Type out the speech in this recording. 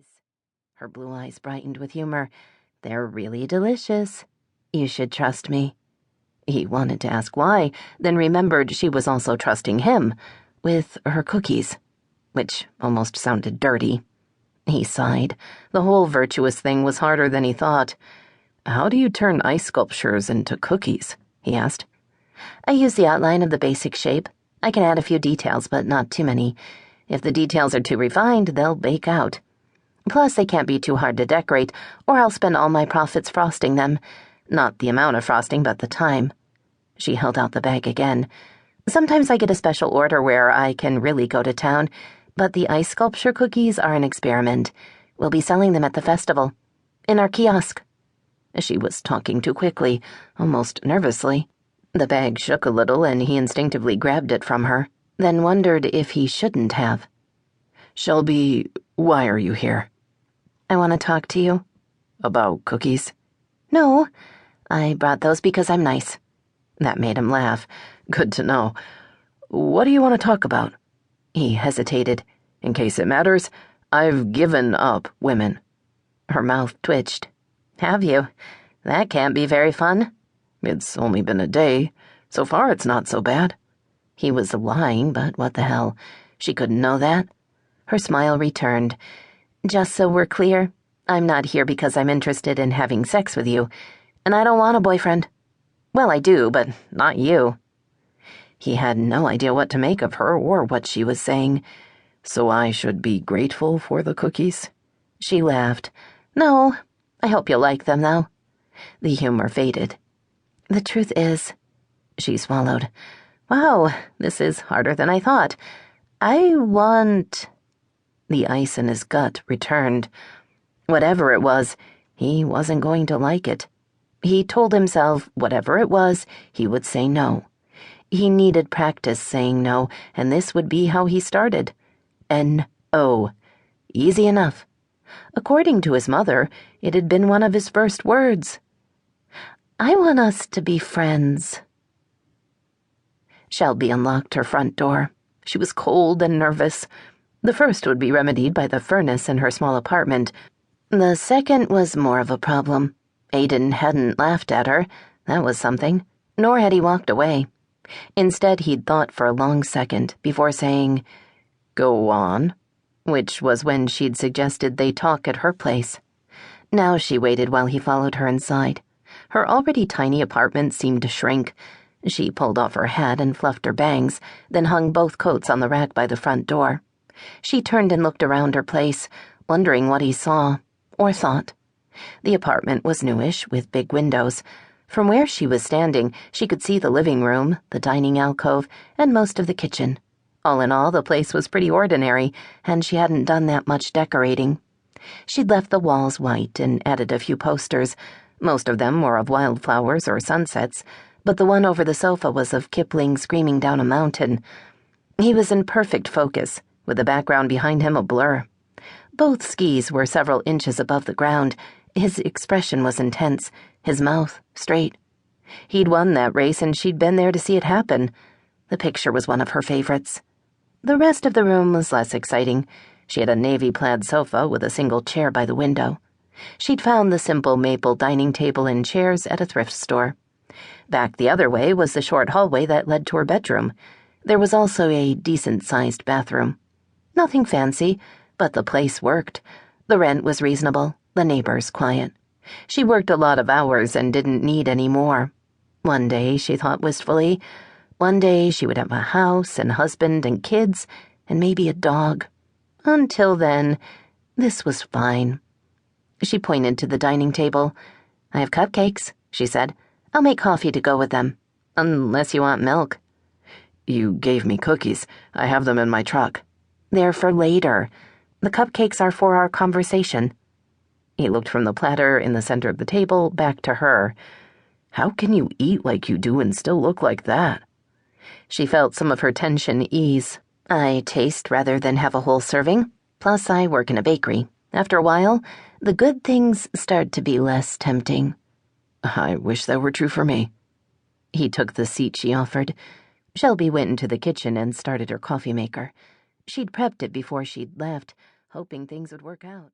cookies. Her blue eyes brightened with humor. They're really delicious. You should trust me. He wanted to ask why, then remembered she was also trusting him with her cookies, which almost sounded dirty. He sighed. The whole virtuous thing was harder than he thought. How do you turn ice sculptures into cookies? He asked. I use the outline of the basic shape. I can add a few details, but not too many. If the details are too refined, they'll bake out. Plus, they can't be too hard to decorate, or I'll spend all my profits frosting them. Not the amount of frosting, but the time. She held out the bag again. Sometimes I get a special order where I can really go to town, but the ice sculpture cookies are an experiment. We'll be selling them at the festival. In our kiosk. She was talking too quickly, almost nervously. The bag shook a little, and he instinctively grabbed it from her, then wondered if he shouldn't have. Shelby, why are you here? I want to talk to you. About cookies? No, I brought those because I'm nice. That made him laugh. Good to know. What do you want to talk about? He hesitated. In case it matters, I've given up women. Her mouth twitched. Have you? That can't be very fun. It's only been a day. So far, it's not so bad. He was lying, but what the hell? She couldn't know that. Her smile returned. Just so we're clear, I'm not here because I'm interested in having sex with you, and I don't want a boyfriend. Well, I do, but not you. He had no idea what to make of her or what she was saying. So I should be grateful for the cookies? She laughed. No, I hope you'll like them, though. The humor faded. The truth is, she swallowed. Wow, this is harder than I thought. I want... The ice in his gut returned. Whatever it was, he wasn't going to like it. He told himself whatever it was, he would say no. He needed practice saying no, and this would be how he started. N-O. Easy enough. According to his mother, it had been one of his first words. I want us to be friends. Shelby unlocked her front door. She was cold and nervous. The first would be remedied by the furnace in her small apartment. The second was more of a problem. Aidan hadn't laughed at her. That was something. Nor had he walked away. Instead, he'd thought for a long second before saying, Go on, which was when she'd suggested they talk at her place. Now she waited while he followed her inside. Her already tiny apartment seemed to shrink. She pulled off her hat and fluffed her bangs, then hung both coats on the rack by the front door. She turned and looked around her place, wondering what he saw, or thought. The apartment was newish, with big windows. From where she was standing, she could see the living room, the dining alcove, and most of the kitchen. All in all, the place was pretty ordinary, and she hadn't done that much decorating. She'd left the walls white and added a few posters. Most of them were of wildflowers or sunsets, but the one over the sofa was of Kipling screaming down a mountain. He was in perfect focus, with the background behind him a blur. Both skis were several inches above the ground. His expression was intense, his mouth straight. He'd won that race, and she'd been there to see it happen. The picture was one of her favorites. The rest of the room was less exciting. She had a navy plaid sofa with a single chair by the window. She'd found the simple maple dining table and chairs at a thrift store. Back the other way was the short hallway that led to her bedroom. There was also a decent-sized bathroom. Nothing fancy, but the place worked. The rent was reasonable, the neighbors quiet. She worked a lot of hours and didn't need any more. One day, she thought wistfully, one day she would have a house and husband and kids and maybe a dog. Until then, this was fine. She pointed to the dining table. I have cupcakes, she said. I'll make coffee to go with them. Unless you want milk. You gave me cookies. I have them in my truck. They're for later. The cupcakes are for our conversation. He looked from the platter in the center of the table back to her. How can you eat like you do and still look like that? She felt some of her tension ease. I taste rather than have a whole serving. Plus, I work in a bakery. After a while, the good things start to be less tempting. I wish that were true for me. He took the seat she offered. Shelby went into the kitchen and started her coffee maker. She'd prepped it before she'd left, hoping things would work out.